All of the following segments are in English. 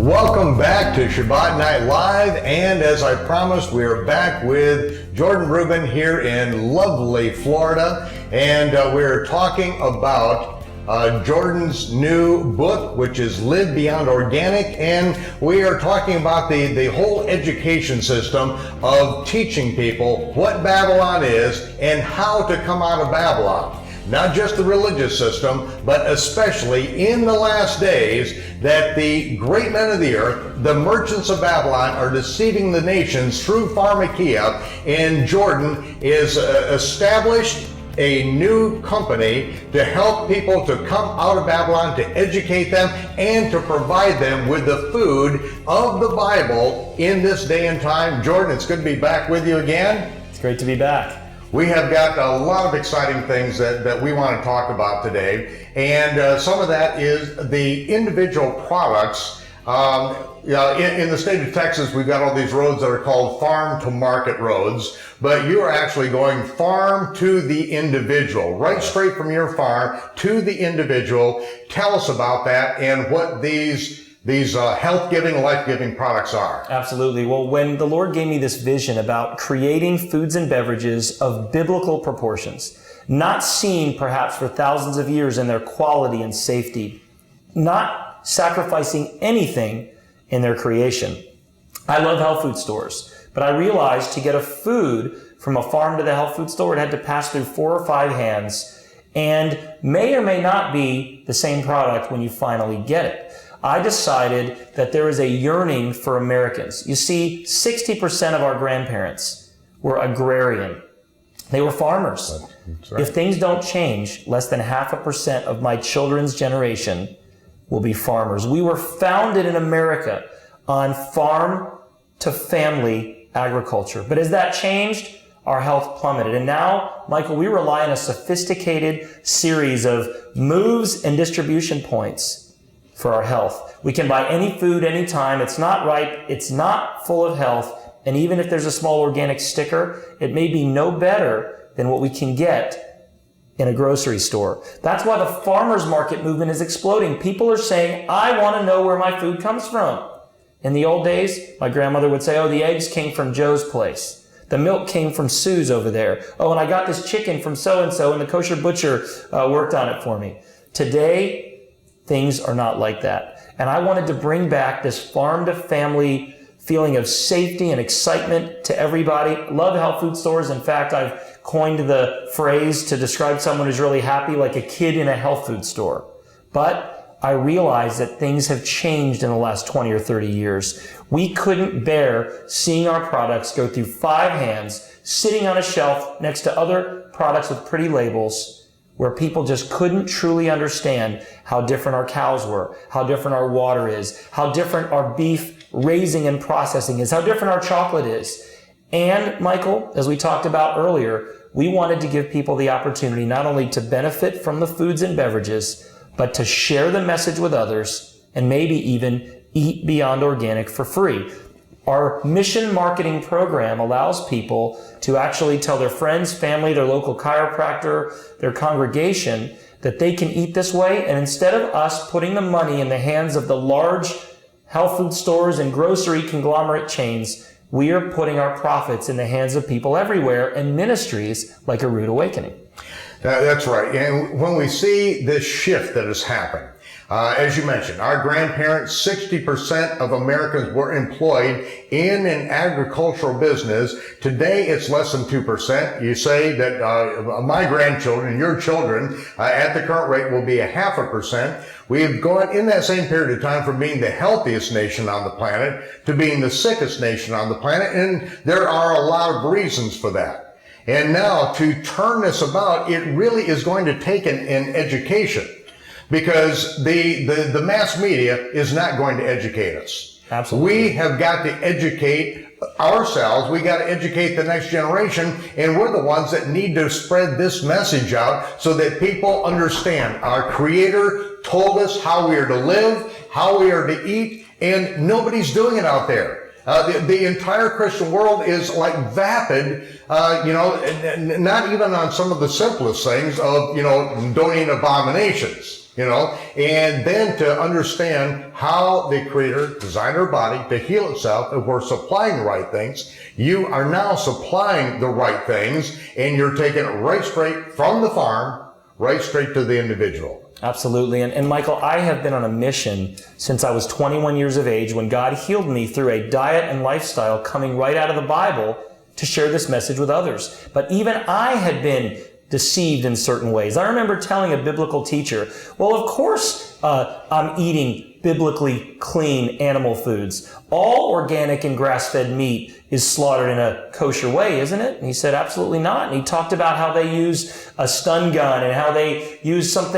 Welcome back to Shabbat Night Live, and as I promised, we are back with Jordan Rubin here in lovely Florida, and we're talking about Jordan's new book, which is Live Beyond Organic, and we are talking about the whole education system of teaching people what Babylon is and how to come out of Babylon. Not just the religious system, but especially in the last days, that the great men of the earth, the merchants of Babylon, are deceiving the nations through pharmakia, and Jordan is established a new company to help people to come out of Babylon, to educate them, and to provide them with the food of the Bible in this day and time. Jordan, it's good to be back with you again. It's great to be back. We have got a lot of exciting things that we want to talk about today, and some of that is the individual products. In the state of Texas, we've got all these roads that are called farm to market roads, but you are actually going farm to the individual, right straight from your farm to the individual. Tell us about that and what these health-giving, life-giving products are. Absolutely. Well, when the Lord gave me this vision about creating foods and beverages of biblical proportions, not seen perhaps for thousands of years in their quality and safety, not sacrificing anything in their creation. I love health food stores, but I realized to get a food from a farm to the health food store, it had to pass through 4 or 5 hands and may or may not be the same product when you finally get it. I decided that there is a yearning for Americans. You see, 60% of our grandparents were agrarian. They were farmers. That's right. If things don't change, less than 0.5% of my children's generation will be farmers. We were founded in America on farm to family agriculture. But as that changed, our health plummeted. And now, Michael, we rely on a sophisticated series of moves and distribution points for our health. We can buy any food anytime. It's not ripe. It's not full of health. And even if there's a small organic sticker, it may be no better than what we can get in a grocery store. That's why the farmers market movement is exploding. People are saying, I want to know where my food comes from. In the old days, my grandmother would say, oh, the eggs came from Joe's place. The milk came from Sue's over there. Oh, and I got this chicken from so-and-so, and the kosher butcher worked on it for me. Today, things are not like that. And I wanted to bring back this farm to family feeling of safety and excitement to everybody. Love health food stores. In fact, I've coined the phrase to describe someone who's really happy, like a kid in a health food store. But I realized that things have changed in the last 20 or 30 years. We couldn't bear seeing our products go through 5 hands, sitting on a shelf next to other products with pretty labels, where people just couldn't truly understand how different our cows were, how different our water is, how different our beef raising and processing is, how different our chocolate is. And Michael, as we talked about earlier, we wanted to give people the opportunity not only to benefit from the foods and beverages, but to share the message with others and maybe even eat beyond organic for free. Our mission marketing program allows people to actually tell their friends, family, their local chiropractor, their congregation that they can eat this way. And instead of us putting the money in the hands of the large health food stores and grocery conglomerate chains, we are putting our profits in the hands of people everywhere and ministries like A Rood Awakening. That's right. And when we see this shift that has happened, as you mentioned, our grandparents, 60% of Americans were employed in an agricultural business. Today, it's less than 2%. You say that my grandchildren, your children, at the current rate will be 0.5%. We have gone in that same period of time from being the healthiest nation on the planet to being the sickest nation on the planet, and there are a lot of reasons for that. And now, to turn this about, it really is going to take an education. Because the mass media is not going to educate us. Absolutely. We have got to educate ourselves. We got to educate the next generation, and we're the ones that need to spread this message out so that people understand. Our Creator told us how we are to live, how we are to eat, and nobody's doing it out there. The entire Christian world is like vapid, not even on some of the simplest things of, don't eat abominations. and then to understand how the Creator designed our body to heal itself. If we're supplying the right things, you are now supplying the right things, and you're taking it right straight from the farm, right straight to the individual. Absolutely. And Michael, I have been on a mission since I was 21 years of age when God healed me through a diet and lifestyle coming right out of the Bible to share this message with others. But even I had been deceived in certain ways. I remember telling a biblical teacher, well, of course I'm eating biblically clean animal foods. All organic and grass-fed meat is slaughtered in a kosher way, isn't it? And he said, absolutely not. And he talked about how they use a stun gun and how they use some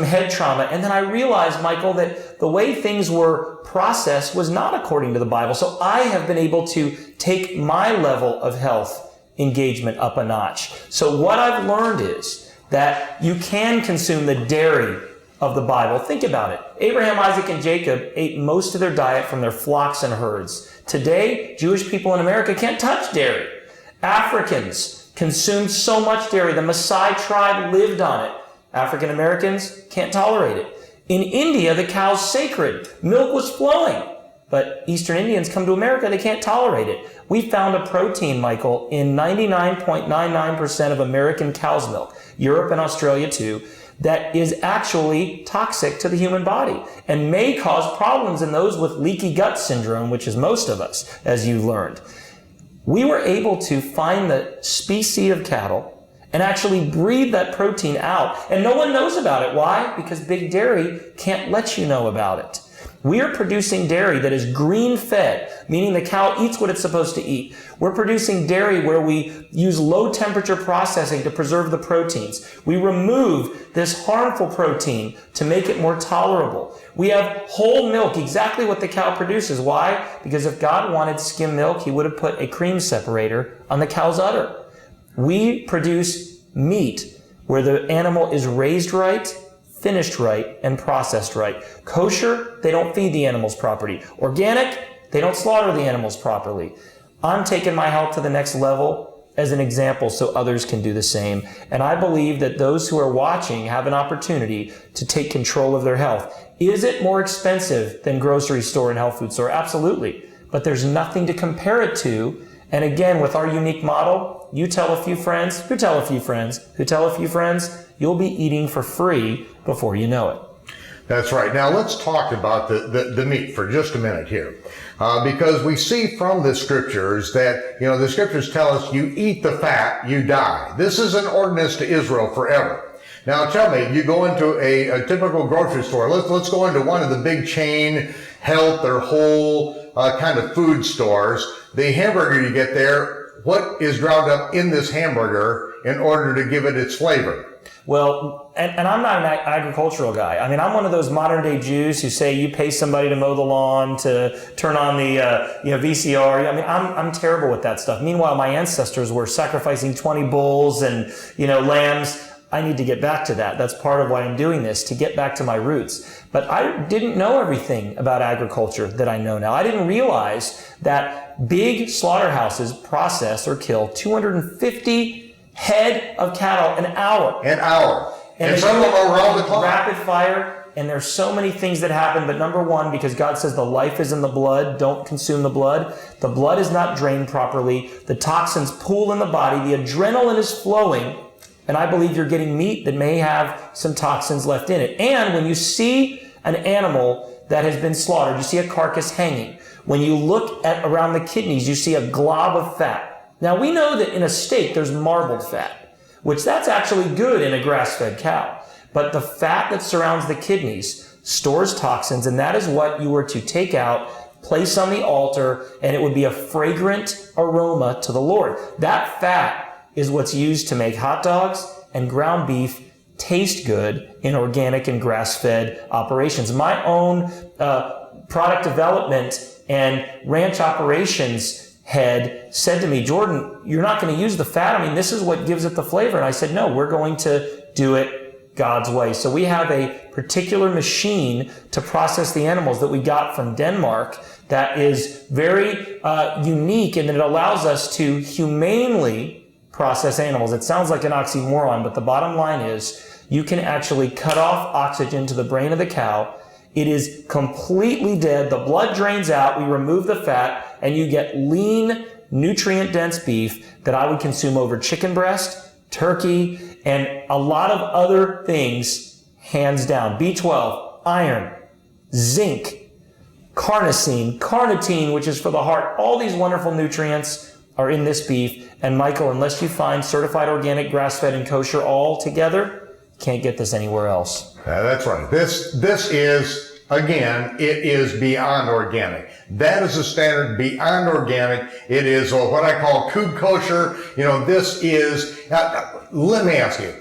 head trauma. And then I realized, Michael, that the way things were processed was not according to the Bible. So I have been able to take my level of health engagement up a notch. So what I've learned is that you can consume the dairy of the Bible. Think about it. Abraham, Isaac, and Jacob ate most of their diet from their flocks and herds. Today, Jewish people in America can't touch dairy. Africans consumed so much dairy. The Maasai tribe lived on it. African Americans can't tolerate it. In India, the cow's sacred. Milk was flowing. But Eastern Indians come to America, they can't tolerate it. We found a protein, Michael, in 99.99% of American cow's milk, Europe and Australia too, that is actually toxic to the human body and may cause problems in those with leaky gut syndrome, which is most of us, as you learned. We were able to find the species of cattle and actually breed that protein out, and no one knows about it. Why? Because big dairy can't let you know about it. We are producing dairy that is green-fed, meaning the cow eats what it's supposed to eat. We're producing dairy where we use low-temperature processing to preserve the proteins. We remove this harmful protein to make it more tolerable. We have whole milk, exactly what the cow produces. Why? Because if God wanted skim milk, he would have put a cream separator on the cow's udder. We produce meat where the animal is raised right, finished right, and processed right. Kosher, they don't feed the animals properly. Organic, they don't slaughter the animals properly. I'm taking my health to the next level as an example so others can do the same. And I believe that those who are watching have an opportunity to take control of their health. Is it more expensive than grocery store and health food store? Absolutely. But there's nothing to compare it to. And again, with our unique model, you tell a few friends, who tell a few friends, who tell a few friends, you'll be eating for free before you know it. That's right. Now let's talk about the meat for just a minute here. Because we see from the scriptures that, the scriptures tell us you eat the fat, you die. This is an ordinance to Israel forever. Now tell me, you go into a typical grocery store. Let's go into one of the big chain health or whole kind of food stores. The hamburger you get there, what is ground up in this hamburger in order to give it its flavor? Well, and I'm not an agricultural guy. I mean, I'm one of those modern day Jews who say you pay somebody to mow the lawn, to turn on the VCR. I mean, I'm terrible with that stuff. Meanwhile, my ancestors were sacrificing 20 bulls and lambs. I need to get back to that. That's part of why I'm doing this, to get back to my roots. But I didn't know everything about agriculture that I know now. I didn't realize that big slaughterhouses process or kill 250 head of cattle an hour. And some of them are around the clock. Rapid fire. And there's so many things that happen. But number one, because God says the life is in the blood, don't consume the blood. The blood is not drained properly. The toxins pool in the body. The adrenaline is flowing. And I believe you're getting meat that may have some toxins left in it. And when you see an animal that has been slaughtered, you see a carcass hanging. When you look at around the kidneys, you see a glob of fat. Now, we know that in a steak, there's marbled fat, which that's actually good in a grass-fed cow. But the fat that surrounds the kidneys stores toxins, and that is what you were to take out, place on the altar, and it would be a fragrant aroma to the Lord. That fat is what's used to make hot dogs and ground beef taste good in organic and grass-fed operations. My own product development and ranch operations head said to me, Jordan, you're not going to use the fat. I mean, this is what gives it the flavor. And I said, no, we're going to do it God's way. So we have a particular machine to process the animals that we got from Denmark that is very unique, and it allows us to humanely process animals. It sounds like an oxymoron, but the bottom line is you can actually cut off oxygen to the brain of the cow. It is completely dead. The blood drains out. We remove the fat, and you get lean, nutrient-dense beef that I would consume over chicken breast, turkey, and a lot of other things, hands down. B12, iron, zinc, carnosine, carnitine, which is for the heart. All these wonderful nutrients are in this beef. And Michael, unless you find certified organic, grass-fed, and kosher all together, can't get this anywhere else. That's right. This is, again, it is beyond organic. That is the standard, beyond organic. It is what I call Coop kosher. You know, this is, let me ask you,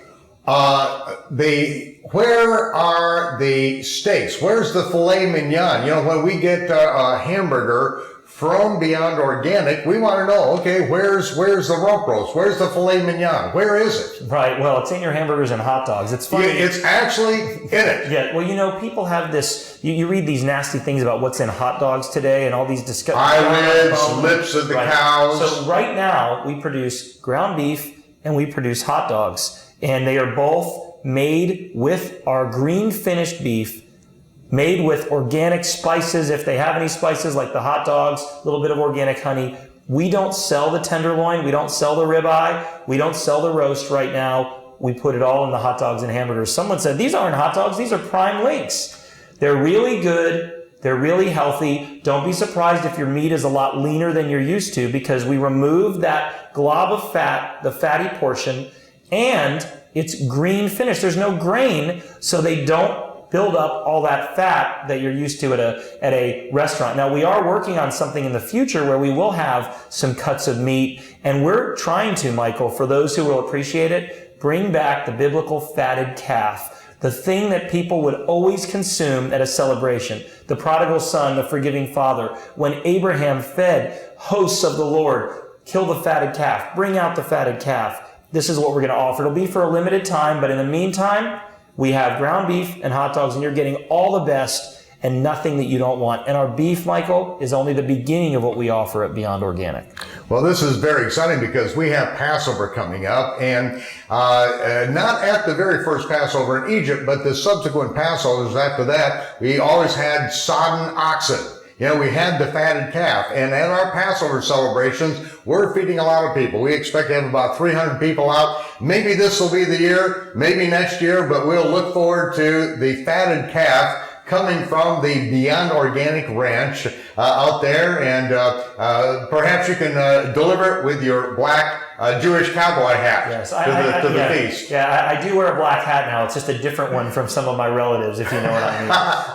where are the steaks? Where's the filet mignon? You know, when we get a hamburger from Beyond Organic, we want to know, okay, where's the rump roast? Where's the filet mignon? Where is it? Right. Well, it's in your hamburgers and hot dogs. It's funny. Yeah, it's actually in it. Yeah. Well, you know, people have this, you read these nasty things about what's in hot dogs today and all these disgusting eyelids, lips of the cows. So right now we produce ground beef and we produce hot dogs, and they are both made with our green finished beef, made with organic spices, if they have any spices, like the hot dogs, a little bit of organic honey. We don't sell the tenderloin. We don't sell the ribeye. We don't sell the roast right now. We put it all in the hot dogs and hamburgers. Someone said, these aren't hot dogs. These are prime links. They're really good. They're really healthy. Don't be surprised if your meat is a lot leaner than you're used to, because we remove that glob of fat, the fatty portion, and it's green finished. There's no grain, so they don't build up all that fat that you're used to at a restaurant. Now, we are working on something in the future where we will have some cuts of meat, and we're trying to, Michael, for those who will appreciate it, bring back the biblical fatted calf, the thing that people would always consume at a celebration. The prodigal son, the forgiving father. When Abraham fed hosts of the Lord, kill the fatted calf, bring out the fatted calf. This is what we're going to offer. It'll be for a limited time, but in the meantime, we have ground beef and hot dogs, and you're getting all the best and nothing that you don't want. And our beef, Michael, is only the beginning of what we offer at Beyond Organic. Well, this is very exciting because we have Passover coming up, and not at the very first Passover in Egypt, but the subsequent Passovers after that, we always had sodden oxen. You know, we had the fatted calf, and at our Passover celebrations, we're feeding a lot of people. We expect to have about 300 people out. Maybe this will be the year, maybe next year, but we'll look forward to the fatted calf coming from the Beyond Organic Ranch out there, and perhaps you can deliver it with your black Jewish cowboy hat to the feast. Yeah, I do wear a black hat now. It's just a different one from some of my relatives, if you know what I mean.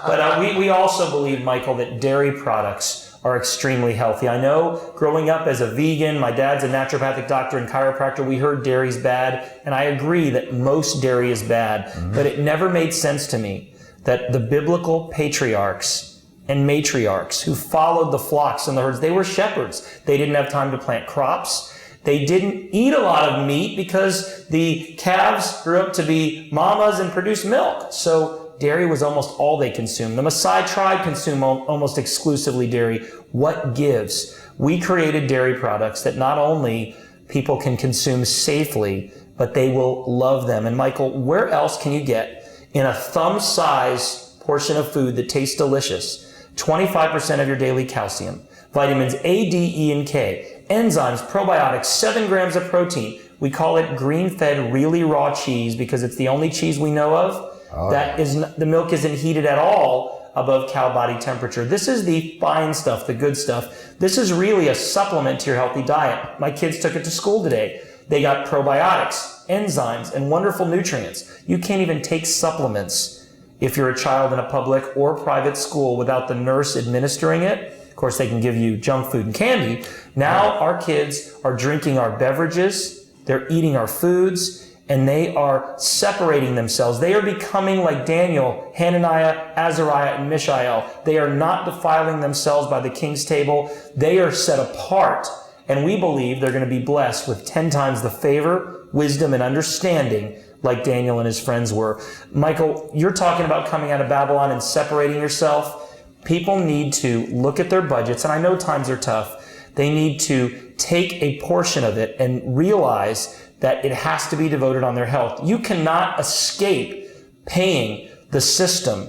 But we also believe, Michael, that dairy products are extremely healthy. I know growing up as a vegan, my dad's a naturopathic doctor and chiropractor, we heard dairy's bad, and I agree that most dairy is bad, but it never made sense to me that the biblical patriarchs and matriarchs who followed the flocks and the herds, they were shepherds. They didn't have time to plant crops. They didn't eat a lot of meat because the calves grew up to be mamas and produce milk. So dairy was almost all they consumed. The Maasai tribe consumed almost exclusively dairy. What gives? We created dairy products that not only people can consume safely, but they will love them. And Michael, where else can you get in a thumb-size portion of food that tastes delicious 25% of your daily calcium, vitamins A, D, E, and K, enzymes, probiotics, 7 grams of protein? We call it green-fed, really raw cheese because it's the only cheese we know of the milk isn't heated at all above cow body temperature. This is the fine stuff, the good stuff. This is really a supplement to your healthy diet. My kids took it to school today. They got probiotics, enzymes, and wonderful nutrients. You can't even take supplements if you're a child in a public or private school without the nurse administering it. Of course, they can give you junk food and candy. Now our kids are drinking our beverages, they're eating our foods, and they are separating themselves. They are becoming like Daniel, Hananiah, Azariah, and Mishael. They are not defiling themselves by the king's table. They are set apart. And we believe they're going to be blessed with 10 times the favor, wisdom, and understanding like Daniel and his friends were. Michael, you're talking about coming out of Babylon and separating yourself. People need to look at their budgets, and I know times are tough. They need to take a portion of it and realize that it has to be devoted on their health. You cannot escape paying the system,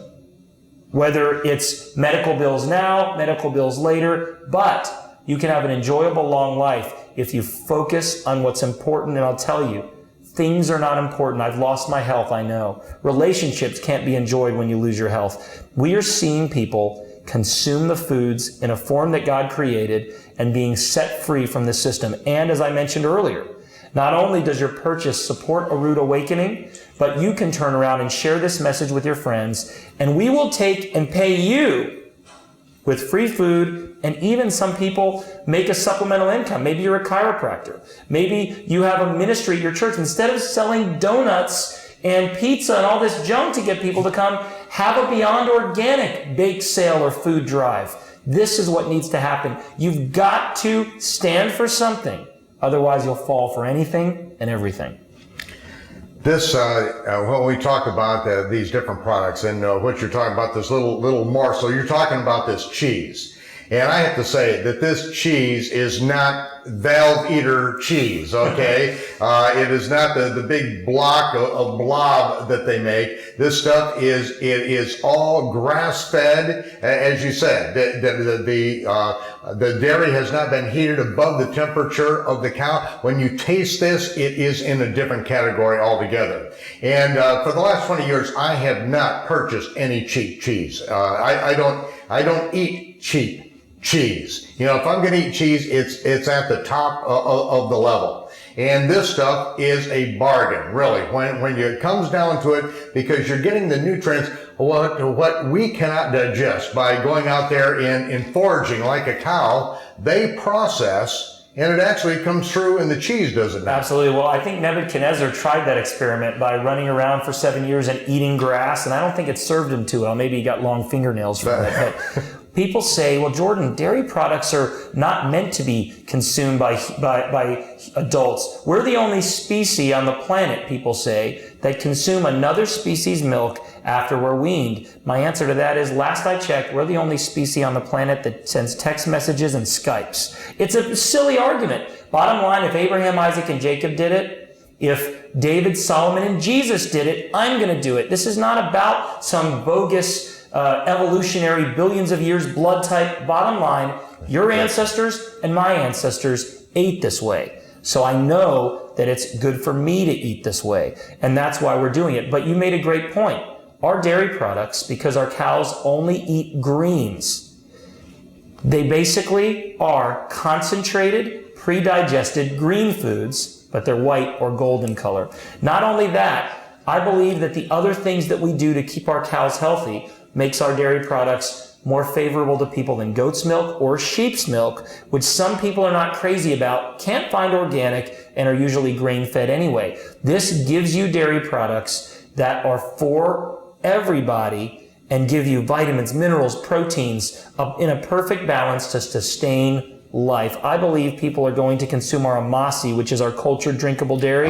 whether it's medical bills now, medical bills later, but you can have an enjoyable long life if you focus on what's important. And I'll tell you, things are not important. I've lost my health, I know. Relationships can't be enjoyed when you lose your health. We are seeing people consume the foods in a form that God created and being set free from the system. And as I mentioned earlier, not only does your purchase support a rude awakening, but you can turn around and share this message with your friends, and we will take and pay you with free food, and even some people make a supplemental income. Maybe you're a chiropractor. Maybe you have a ministry at your church. Instead of selling donuts and pizza and all this junk to get people to come, have a Beyond Organic bake sale or food drive. This is what needs to happen. You've got to stand for something. Otherwise, you'll fall for anything and everything. This, when we talk about these different products and what you're talking about, this little morsel, you're talking about this cheese. And I have to say that this cheese is not valve eater cheese, okay? It is not the big block of blob that they make. This stuff is all grass fed, as you said. The dairy has not been heated above the temperature of the cow. When you taste this, it is in a different category altogether. And for the last 20 years, I have not purchased any cheap cheese. I don't eat cheap cheese. You know, if I'm going to eat cheese, it's at the top of the level. And this stuff is a bargain, really, when it comes down to it, because you're getting the nutrients, what we cannot digest by going out there and foraging like a cow. They process, and it actually comes through in the cheese, does it not? Absolutely. Well, I think Nebuchadnezzar tried that experiment by running around for 7 years and eating grass, and I don't think it served him too well. Maybe he got long fingernails from it. But people say, well, Jordan, dairy products are not meant to be consumed by adults. We're the only species on the planet, people say, that consume another species' milk after we're weaned. My answer to that is, last I checked, we're the only species on the planet that sends text messages and Skypes. It's a silly argument. Bottom line, if Abraham, Isaac, and Jacob did it, if David, Solomon, and Jesus did it, I'm going to do it. This is not about some bogus evolutionary billions of years blood type. Bottom line, your ancestors and my ancestors ate this way. So I know that it's good for me to eat this way. And that's why we're doing it. But you made a great point. Our dairy products, because our cows only eat greens, they basically are concentrated, pre-digested green foods, but they're white or golden color. Not only that, I believe that the other things that we do to keep our cows healthy makes our dairy products more favorable to people than goat's milk or sheep's milk, which some people are not crazy about, can't find organic, and are usually grain-fed anyway. This gives you dairy products that are for everybody and give you vitamins, minerals, proteins in a perfect balance to sustain life. I believe people are going to consume our amasi, which is our cultured drinkable dairy.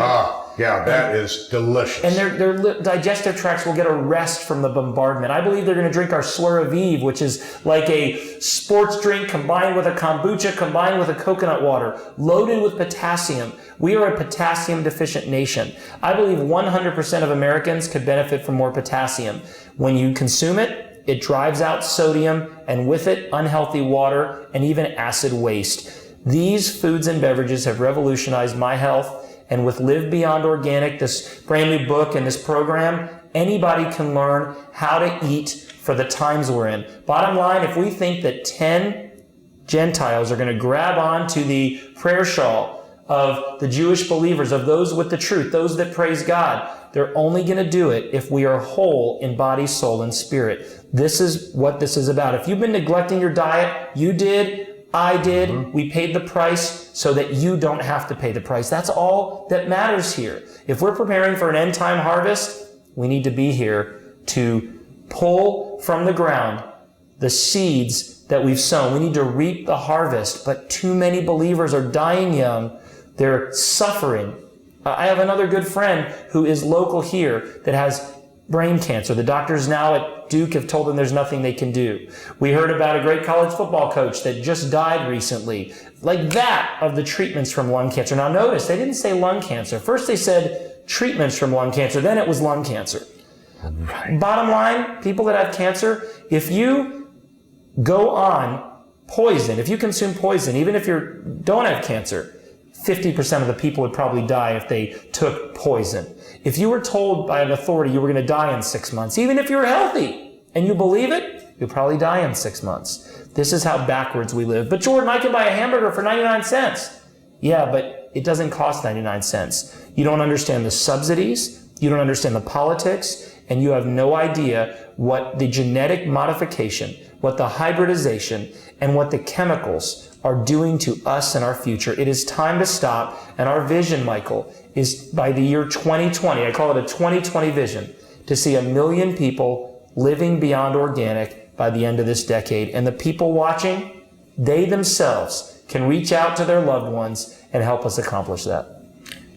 Yeah, that is delicious. And their digestive tracts will get a rest from the bombardment. I believe they're going to drink our Slur Aviv, which is like a sports drink combined with a kombucha, combined with a coconut water, loaded with potassium. We are a potassium deficient nation. I believe 100% of Americans could benefit from more potassium. When you consume it, it drives out sodium, and with it, unhealthy water and even acid waste. These foods and beverages have revolutionized my health. And with Live Beyond Organic, this brand new book and this program, anybody can learn how to eat for the times we're in. Bottom line, if we think that 10 Gentiles are going to grab on to the prayer shawl of the Jewish believers, of those with the truth, those that praise God, they're only going to do it if we are whole in body, soul, and spirit. This is what this is about. If you've been neglecting your diet, you did, I did, we paid the price so that you don't have to pay the price. That's all that matters here. If we're preparing for an end time harvest, we need to be here to pull from the ground the seeds that we've sown. We need to reap the harvest, but too many believers are dying young. They're suffering. I have another good friend who is local here that has brain cancer. The doctors now at at Duke have told them there's nothing they can do. We heard about a great college football coach that just died recently. Like that of the treatments from lung cancer. Now notice, they didn't say lung cancer. First they said treatments from lung cancer, then it was lung cancer. Right. Bottom line, people that have cancer, if you go on poison, if you consume poison, even if you don't have cancer, 50% of the people would probably die if they took poison. If you were told by an authority you were going to die in 6 months, even if you were healthy and you believe it, you'll probably die in 6 months. This is how backwards we live. But Jordan, I can buy a hamburger for 99 cents. Yeah, but it doesn't cost 99 cents. You don't understand the subsidies, you don't understand the politics, and you have no idea what the genetic modification, what the hybridization, and what the chemicals are doing to us and our future. It is time to stop. And our vision, Michael, is by the year 2020, I call it a 2020 vision, to see 1 million people living beyond organic by the end of this decade. And the people watching, they themselves can reach out to their loved ones and help us accomplish that.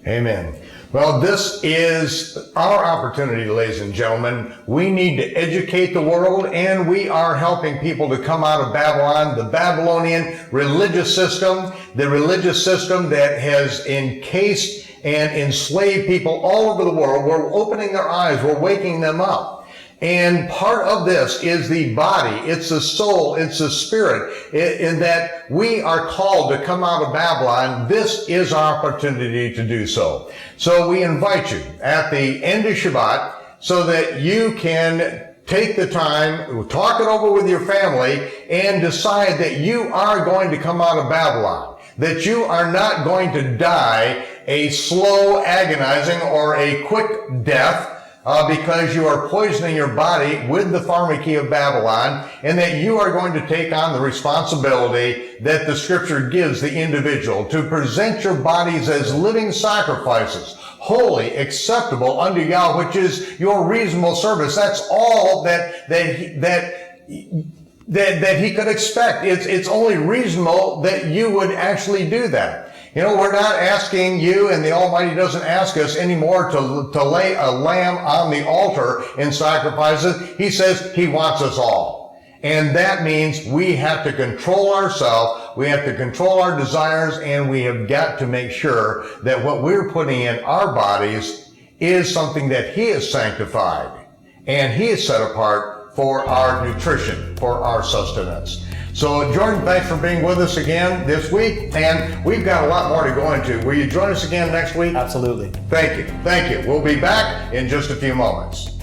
Amen. Well, this is our opportunity, ladies and gentlemen. We need to educate the world, and we are helping people to come out of Babylon, the Babylonian religious system, the religious system that has encased and enslaved people all over the world. We're opening their eyes. We're waking them up. And part of this is the body, it's the soul, it's the spirit, in that we are called to come out of Babylon. This is our opportunity to do so. So we invite you at the end of Shabbat so that you can take the time, talk it over with your family, and decide that you are going to come out of Babylon, that you are not going to die a slow, agonizing, or a quick death, because you are poisoning your body with the pharmacy of Babylon, and that you are going to take on the responsibility that the scripture gives the individual to present your bodies as living sacrifices, holy, acceptable unto Yahweh, which is your reasonable service. That's all that he could expect. It's only reasonable that you would actually do that. You know, we're not asking you, and the Almighty doesn't ask us anymore to lay a lamb on the altar and sacrifice it. He says He wants us all. And that means we have to control ourselves, we have to control our desires, and we have got to make sure that what we're putting in our bodies is something that He has sanctified and He has set apart for our nutrition, for our sustenance. So, Jordan, thanks for being with us again this week, and we've got a lot more to go into. Will you join us again next week? Absolutely. Thank you. Thank you. We'll be back in just a few moments.